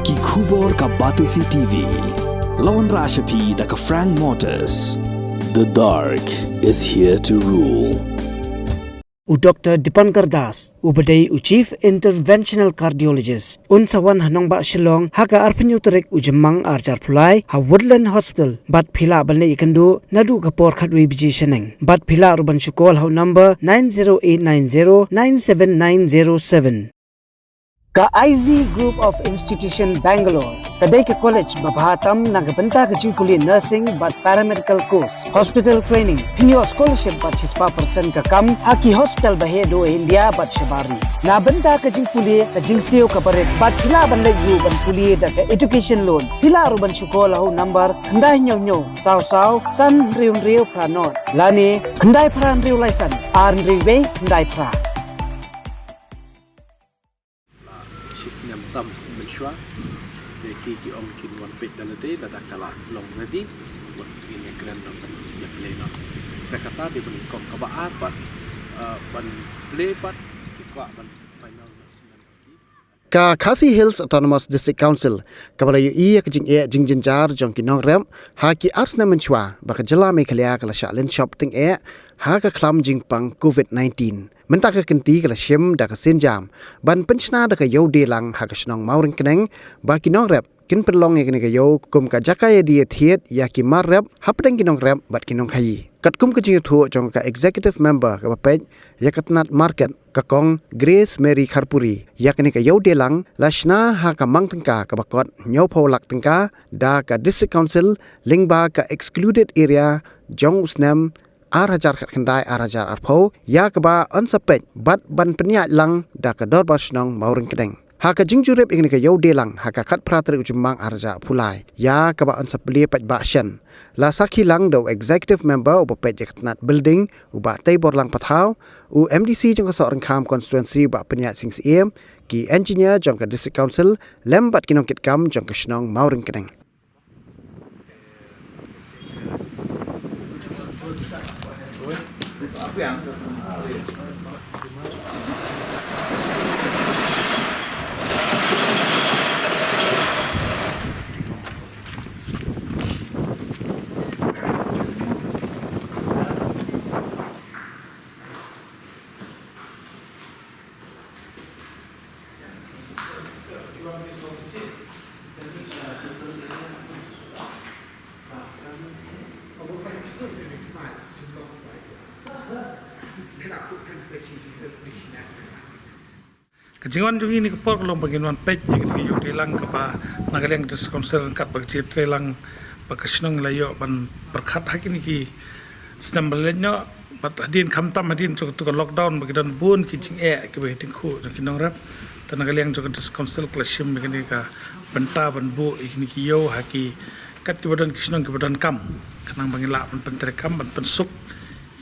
Ki Khubor ka Batisi TV. Lawan Rashapi da ka Frank Motors. The dark is here to rule. Dr. Dipankar Das, Ubadai Chief Interventional Cardiologist, Unsawan Hanongba Shillong, Haka Arpanyutrek Ujamang Arjar Pulai, Ha Woodland Hospital, Bat Pila Balne Ikandu, Nadu Kapor Katwi Biji Sheneng, Bat Pila Ruban Shukol, How number 90890-97907. Ka IZ Group of Institution Bangalore, Kadai ke College Babhatam Nagabanta ke Jingpuli Nursing but Paramedical Course, Hospital Training, Pinyo Scholarship but 6% ka kam, Haki Hospital Bahedo India but Shabari. Nabanta ke Jingpuli ke Jingseo ka Baret but Hila Banle Yu ban Puli da ke Education Loan. Hila Ruban Shukol How number Kandai Nyo Sao San Riun Rio Pranot. Lani Kandai Pran Rio Laisan, Arn Riwe Kandai Pra. Tam mensyua ki om kin wan pet dalade da kala long ready buat ini grand dong ya play no kata di bani kok ka ba apa ban play pat ki kwa ban final Ka Khasi Hills Autonomous District Council kabala yu iya ke jing jar jong ki nong rem ha ki arsna menchwa ba ka jela me khalia kala sha len shop ting ha ka khlam jing pang COVID-19 menta ka kenti kala shem da ka senjam ban penchna da ka yo de lang ha ka snong mauring keneng ba ki nong rep kin perlong ye ka yo kum ka jakaya dia thiet ya ki mar rep hapdeng ki nong rep bat ki nong khai kat kum ka jing thu jong ka executive member ka pej ya katnat market ka kong Grace Mary Kharpuri ya ka ni ka yo de lang lashna ha ka mang tengka ka bakot nyo pholak tengka da ka district council lingba ka excluded area jong usnam Arajar khandai arajar arpho ya kaba unsapet bat ban penya lang da ka dor basnong mauring kedeng ha ka jingjurep ingni ka yode lang ha ka khat pratri ujumang araja phulai ya kaba unsapli pat ba shan la sakhi lang do executive member of pet yaknat building uba taibor lang pathau u MDC jong ka sorang kham constituency ba penya sing cm ki engineer jong ka district council lembat kinong kit kam jong ka snong mauring kedeng Kejingan juga ini kepor kalau bagian wan pej yang yo dilang kepa nagaliang diskonsel kat bagi trelang bakasnong layo ban berkat hak ini ki stambelenyo bat hadin kamtam hadin tu lockdown bagi dan bun kijing ki bagi tingku kinong rap tan nagaliang juga diskonsel klasim begini ka benta ban bu ini ki yo haki kat ki badan kisnong ki badan kam kanang bangila ban pentre kam ban pensuk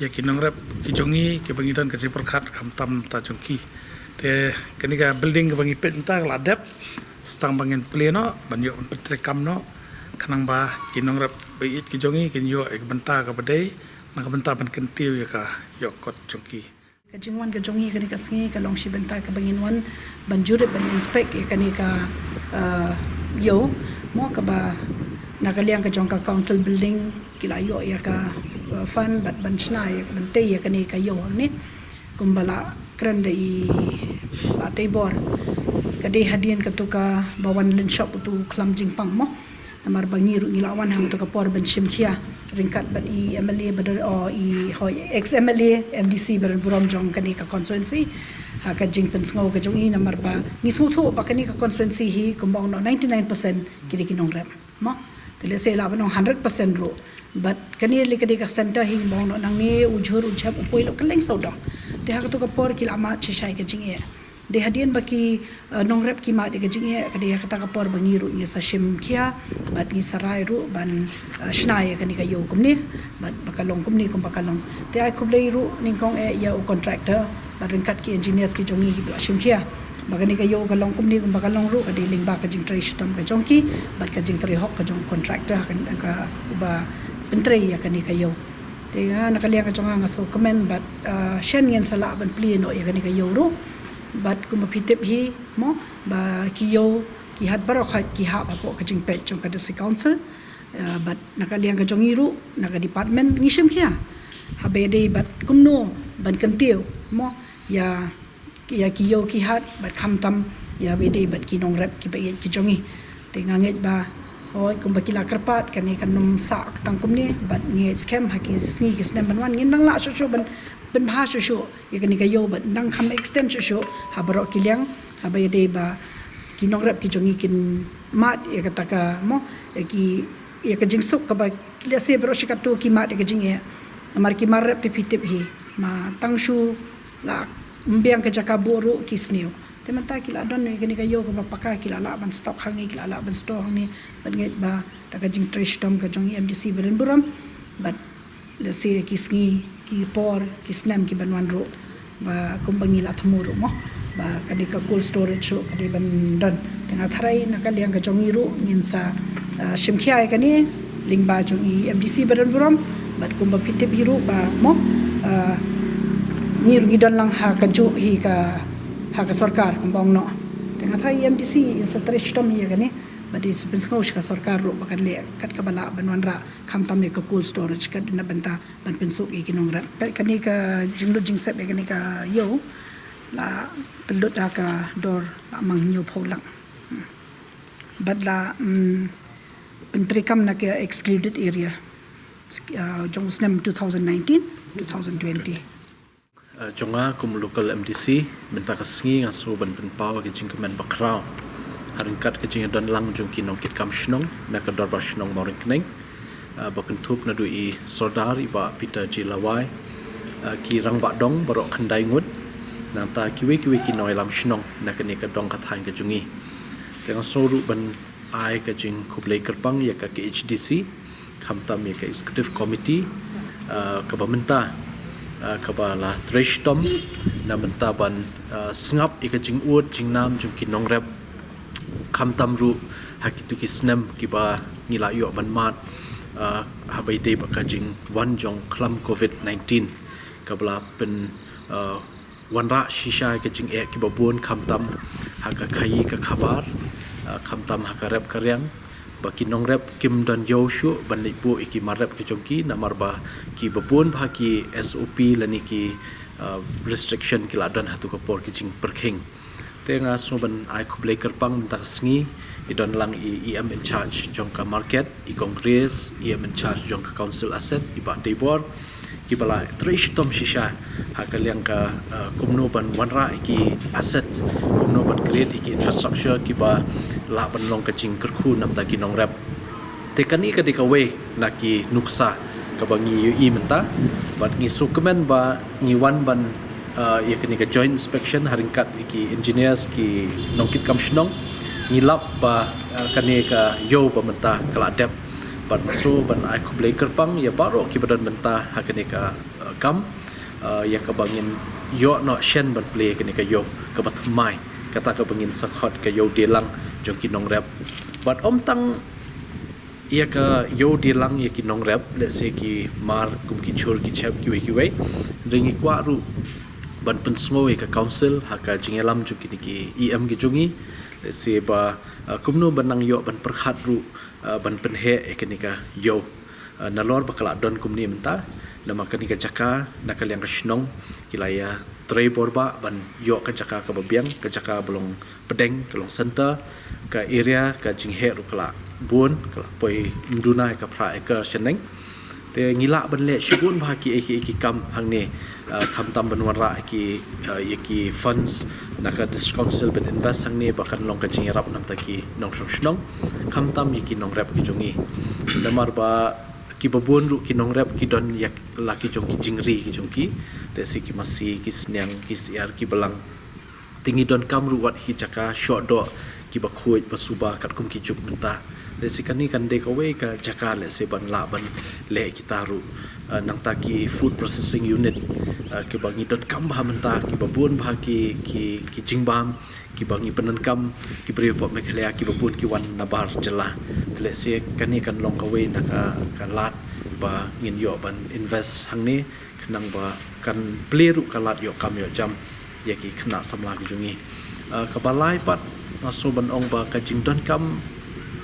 ya kinong rap ki jongi ki bagi dan ka berkat kamtam ta jongki te kenika building bangi penta ladap stang bangin pleno banyo petrekam no kanang ba kinong rap bait ki jongi kin yo ek benta ka badai nang benta ban kentiu ya ka yo kot jongki kajingwan ka jongi kenika sngi ka long shi benta ka bangin wan banjure ban inspect ya kenika yo mo ka ba nakaliang ka jong ka council building kilayo ya ka fan bat banchna ya bente ya kenika yo ni kumbala kerana i batai bor kadai hadian ketuka bawan len shop tu kelam jingpang mo namar bangi ru ngilawan ham tu kapor ben shimkhia ringkat bat i MLA badar o i hoi ex MLA MDC ber buram jong kani ka constituency ha ka jingpen sngo ka jong i namar ba ni suthu ba kani ka constituency hi kumbang no 99% kiri kinong rem mo tele se la banong 100% ro but kani le kadi ka center hi bang no nang ni ujhur ujhap upoi lo keleng sauda de ha to ka por kil ama chishai ka jinge de hadian baki nong rep ki ma de ka jinge ka de ka ta ka por bangi ru ni sa shim khia bat ni sarai ru ban shnai ka ni ka yo kumni bat bakalong kumni kum bakalong de ai kublei ru ning kong e ya contractor bat ringkat ki engineers ki jongi hi shim khia bagani ka yo ka long kumni kum bakalong ru ka de ling ba ka jing trai stom ka jongki bat ka jing trai hok ka jong contractor ka uba pentrei ya ka ni ka yo Tega nakaliang ka jonga nga so comment but shen ngin sala ban pli no ya ka ni ka yo ru but kumapitip hi mo ba kiyo kihat barok hat kihap apo kajing pet jong ka district council but nakaliang ka jong iru naka department ngishim kia habede but kumno ban kantiu mo ya kiyo kihat but khamtam ya bede but kinong rep ki bayet ki jongi tenganget ba hoi kum bakila kerpat kani kanum sak tangkum ni but nge scam haki sngi kis nem ban ngin nang la sho ban bha sho ya kani kayo but nang kham extend sho habaro kiliang habede ba kinong rep ki jongi kin mat ya kataka mo ki ya kajing sok ka ba lese bro shikatu ki mat ya kajing ya amar ki marep ti pitip hi ma tangshu la mbiang ka jaka boru kisniu temanta kila don ni gani kayo ko mapaka kila la ban stock hangi kila la ban store hangi ban nget ba ta ka jing trash tom ka jong MDC beren buram but le se kisngi ki por kisnam ki banwan ro ba kumbangi la thamuru mo ba kadi ka cold storage ro kadi ban don tengah tharai na ka liang ka jong iru ngin sa shimkhia ai kani lingba jong MDC beren buram but kumba pitip hiru ba mo ni rugi don lang ha ka ju hi ka ha ka sarkar kumbang no tengah thai MDC in sa trash tom hi gani but it's been skosh ka sarkar ro bakan le kat ka bala banwan ra kham tam ka cold storage ka na banta ban pensuk i kinong ra kani ka jinglu jingsep gani ka yo la pelut da ka dor la mang nyu pholang but la pentrikam na ka excluded area jong snem 2019 2020 jonga kum local MDC minta kasengi ngaso ban penpau ke jing kemen bakrau haringkat ke jing don lang jong kinong kit kam shnong na ka dor shnong moring kneng bakun thup na dui sodar iba pita jilawai ki rang ba dong barok khandai ngut nanta kiwe ki noi lam shnong na ka ni ka dong ka thang ke jungi teng soru ban ai ka jing kublai kerpang ya ka HDC khamtam ya ka executive committee ka bamenta kabala trash tom na mentaban sngap ika jing ut jing nam jung kinong rep khamtam ru hakitu kisnem kiba ngila yo ban mat habai de baka jing wan jong klam covid-19 kabla pen wanra shisha ka jing e kiba bun khamtam haka khayi ka khabar khamtam haka rep karyang baki nong rep kim don yoshu ban lipu iki marep ki jongki namar ba ki babun bha ki SOP lani ki restriction ki ladan hatu ka por ki jing perkhing tenga so ban ai khublai kerpang tak sngi idon lang EM in charge jong ka market i congress EM in charge jong ka council asset i ba tebor ki bala trish tom shisha hakaliang ka kumno ban wanra iki asset kumno ban create iki infrastructure ki ba la ban long ka jing kerkhu nam ta ki nong rap tekani ka dikawe na ki nuksa ka bangi ui menta bat ngi sukumen ba ngi wan ban ya kini ka joint inspection haringkat iki engineers ki nongkit kam shnong ngi lap ba kani ka yo ba menta kala dep ban maso ban ai khublai kerpang ya baro ki badan menta hakani ka kam ya ka bangin yo no shen ban play kani ka yo ka batmai kata ka bangin sakhot ka yo delang jong kinong rap but om tang ya ka yo delang ya kinong rap let's say ki mar kum ki chur ki chap ki we ringi kwa ru ban pensngo ka council haka jingelam jong ki EM ki jongi let's say ba kumno banang yo ban perkhat ru ban penhe ekonika yo nalor bakala don kumni menta nama kanika jaka nakal yang kasnong kilaya trei borba ban yo ka jaka ka babiang ka jaka belong pedeng kelong center ka area ka jinghe rukla bun kala poi mduna ka pra ka cheneng te ngila ban le shibun ba ki eki kam hangne kham tam ban wara ki yeki funds naka district council ban invest hangne bakan long ka jing rap nam ta ki nong shnong kham tam yeki nong rap ki jongi namar ba ki babun ru ki nong rap ki don yak laki jong ki jingri ki jongki desi ki masi ki snyang ki siar ki belang tingi don kam ru wat hi jaka shot do ki ba khuit basuba kat kum ki juk menta desi kani kan dek away ka jaka le se ban la ban le kitaru nang ta ki food processing unit ki bangi don kam ba menta ki babun ba ki jingbam ki bangi penan kam ki bri pop mekhlea ki babun ki wan nabar jela le se kani kan long away na ka lat ba ngin yo ban invest hangni khnang ba kan pleru kalat yo kam yo jam yaki khna samla ki jungi kabalai pat so ban ong ba ka jing don kam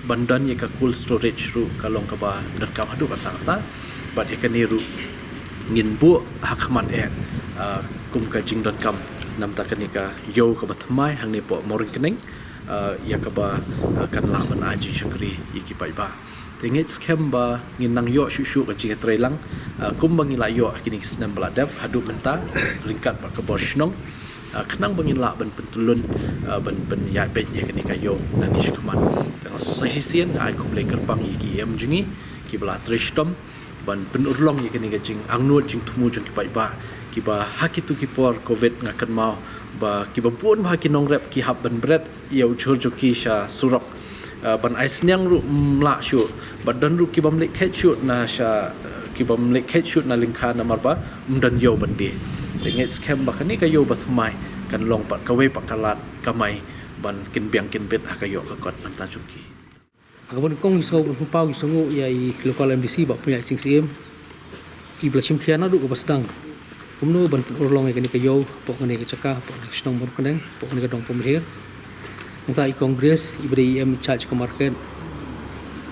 bandan ye ka cold storage ru kalong ka ba dan kam hadu kata bat ye ka ni ru ngin bu hakman kum ka jing don kam nam ta kanika yo ka batmai hang ni po moring keneng ya ka ba kan la man aji shangri iki pai ba tingit scam ba ngin nang yo shu ka jing trelang kum bang ila yo kini snam baladap hadu menta ringkat ba ka bosnong kenang bangin la ban pentulun ban ya bet ye kini kayo nani shikman tang sahisian ai kum le kerpang iki em jungi ki bala trishtom ban penurlong ye kini jing angnut jing tumu jing ki pai ba ki ba hakitu ki por covid ngakan mau ba ki ba pun ba ki nong rep ki hab ban bret yau chur jo ki sha surok ban aisnyang ru mla shu badan ru ki bam le khet shu na sha ki bam le khet shu na lingkha na marba umdan yo bandi ngit scam ba kani kayo ba thamai kan long pat kawe pakalat kamai ban kin biang kin bet akayo ka kot nam ta jungki agabon kong isgo bu pau isgo ya i local MDC ba punya sing sim i blachim khiana du ba sedang kumno ban urlong kani kayo po kani ka chaka po snong mor kaneng po kani ka dong pom here nta i congress i bri em charge ka market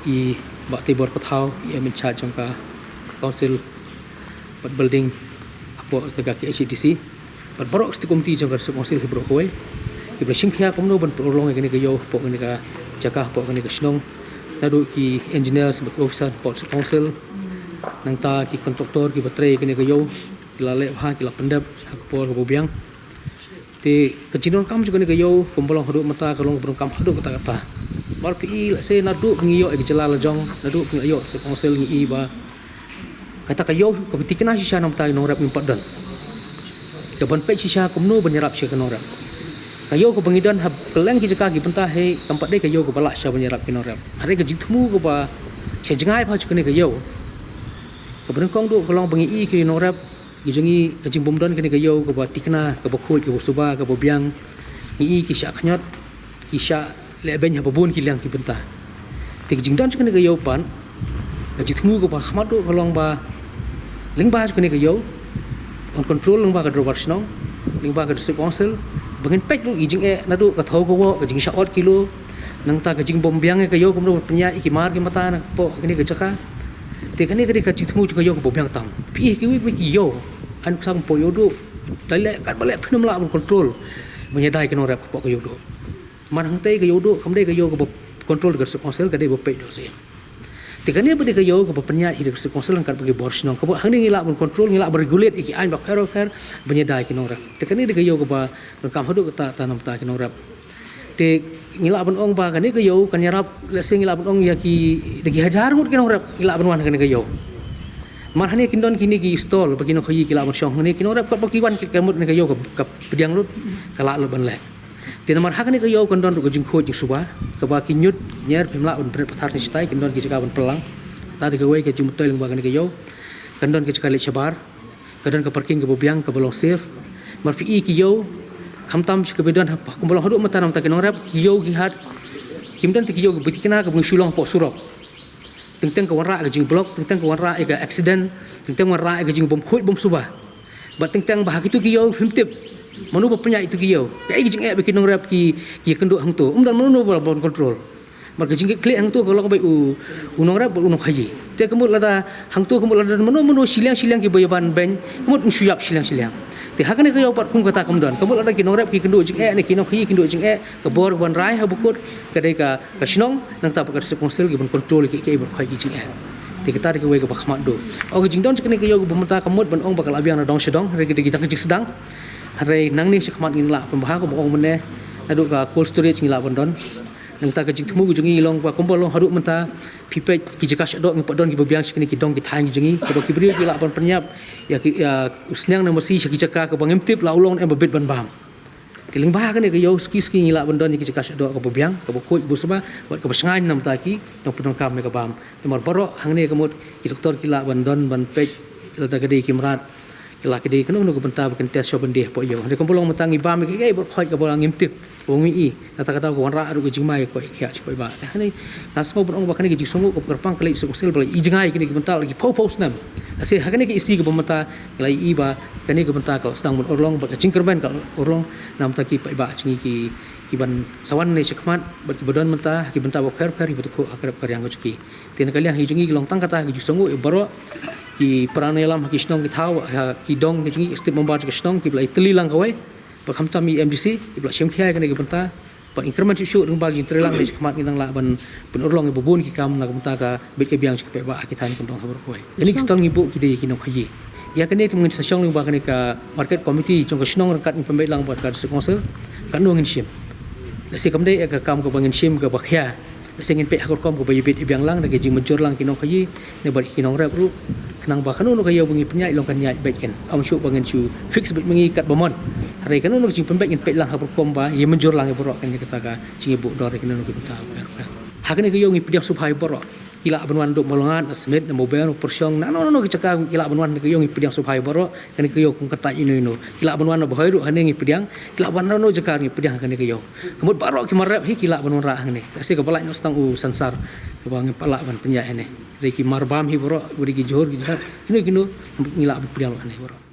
i ba te bor pathau i em charge ka council but building po taga ki HDC but borok sti komiti jang versi konsil hibro koy ki blashing khia komno ban prolong kani kayo po kani ka jaka po kani ka snong nadu ki engineers but officer po council nang ta ki kontraktor ki batre kani kayo kilale ha kila pendap po ko biang te kejinon kam juga ni kayo kombolong hadu mata kalong brong kam hadu kata bar pi la se nadu ngiyo e jelala jong nadu ngiyo se council ngi ba kata kayo ketika nasi sisa nam tay norap impat dan depan pek sisa kumno benyerap sisa norap kayo ko pengidan hab keleng ki jaka ki pentah he tempat de kayo ko balak sisa benyerap ki norap hari ke jitmu ko ba sya jengai pa jukene kayo kebenar kong du kolong bengi i ki norap ki jengi kajing bomdan kene kayo ko ba tikna ko ba khoi ki suba ko ba biang i ki sya khnyot ki sya leben ha babun ki liang ki pentah tik jingdan jukene kayo pan kajitmu ko ba khmadu kolong ba lingba ko ni kayo on control lingba ka drobar snong lingba ka district council bangin pek du ijing nadu ka thau ko ka jing shot kilo nang ta ka jing bom biang kayo ko penya iki mar ki mata na po kini ka chaka te kani ka chitmu kayo ko biang tam pi ki wi ki yo an sang po yo du dai kat bale phinum la on control menyadai ka no rap po kayo du man hang te kayo du kamde kayo ko control ka district council ka de bo pek do se tikani budi kayo ko penya hidup sekonsel angkat bagi bors nong ko hang ngila bon control ngila regulate iki ain bak hero her benyadai ki nora tikani de kayo ko ba kam hadu ta tanam ta ki nora te ngila bon ong ba kani kayo kan yarap lese ngila bon ong ya ki de hajar mut ki nora ngila bon wan kani kayo marhane kindon kini ki stall bagi no khayi ngila bon shong ni ki nora ko bagi wan ki kamut ni kayo ko pediang lut kala lu ban le te namar hakani kayo kondon ko jing kho jing suba ka ba ki nyut nyer pimla on bret pathar ni stai kondon ki jaka bon pelang ta de gawe ke jing mutai leng ba kani kayo kondon ki jaka le chabar kondon ka parking ke bobiang ka bolong safe mar pi ki yo hamtam ke bedon ko bolong hadu mata nam ta ki norap yo ki hat kimdan ti ki yo bi kina ka bung sulong po surok teng ka warra ka jing blok teng ka warra ka accident teng warra ka jing bom khoi bom suba ba teng bah ki tu ki yo himtip manu punya itu kiyo kai jing bikin ngrap ki kendo hang tu dan manu bon control mar jing kle hang tu kalau bai ngrap unong khaji te kemut lada hang tu kemut lada manu silang ki bayaban ben kemut suyap silang te hakane kayo pat kum kata kemdan kemut lada ki ngrap ki kendo jing ni kino khaji kendo jing ke bor ban rai ha bukut kadai ka snong nang ta pakar konsel ki bon control ki ber khaji jing te kita de ke bakmat do o jing don kene kayo bemata kemut ban ong bakal abiang na dong sedong re ki kita jing sedang hari nang ni sekmat ngila pembahas ko bong mene adu ka cold storage ngila bondon nang ta ka jing temu jungi long pa kumpul long hadu menta pipet ki jaka shadok ngi podon ki bebiang sikni ki dong ki thang jungi ko ki bri ki la ban penyap ya usnyang na masi ki jaka ka bangim tip la ulong em bebet ban bam tiling ba ka ni ka yo ski ngila bondon ki jaka shadok ko bebiang ko khoi bu saba wat ko besngai nam ta ki dong podon kam me ka bam mar baro hang ni kamut ki doktor ki la bondon ban pek ta gede ki marat kila kidi kanu nu benta bukan tes shop ndeh po yo de kompolong matangi bam ki gai bor khoi ka bolang ngimtip bongi i kata ko wanra adu ki jingmai ko khia choi ba ta ni nasmo bon ba kani ki jingsomu ko perpang kali su sel bal i jingai kini ki benta lagi pos nam ase hakani ki isi ki bemata lai i ba kani ki benta ko sedang bon orlong ba jingkerben ka orlong nam ta ki pa ba chingi ki kiban sawan ni cekmat bat kibadan mentah ki benta ba per ibu tu akrab karyang ko ciki tin kalian hijungi long tang kata ki songo baro ki pranayalam ki snong ki thau ki dong ki jungi step membar ki snong ki blai teli lang kawai ba khamta mi MDC ki blai semkhia kan ki benta ba increment shoot ng bagi trelang ni cekmat ki tang la ban penurlong ibubun ki kam na benta ka bit ke biang cekpe ba ki tan kondong habar koi ini stong ibu ki de ki no khayi ya kan ni tungin sesong ni ba kan ka market committee jong ka snong kat ni pembait lang buat ka sekonsel kan no ngin sim Nasi kamde ka kam ka bangin sim ka bakhya nasi ngin pe hakor kom ka bayibit ibyang lang nagi jing mencur lang kinong kayi ne bar kinong rap ru kenang ba kanu no kayo bungi penyai long kan nyai baik kan am syu bangin syu fix bit mengi kat bomon hari kanu no jing pembek ngin pe lang hakor kom ba ye mencur lang borok kan kita ka jing ibu dor kanu no kita hakane kayo ngi pediang subhai borok kila benwan dok molongan asmet na mobile persyong na no kicaka kila benwan kayo ngi pediang subhai borok kan kayo kung kata ino kila benwan bohoi ru hane ngi pediang kila benwan no jaka ngi pediang kan kayo kemud barok ki marap hi kila benwan ra hane kasi ka balai no stang sansar ka bang pala ban penya hane reki marbam hi borok beri ki johor ki ini kino ngila pediang hane borok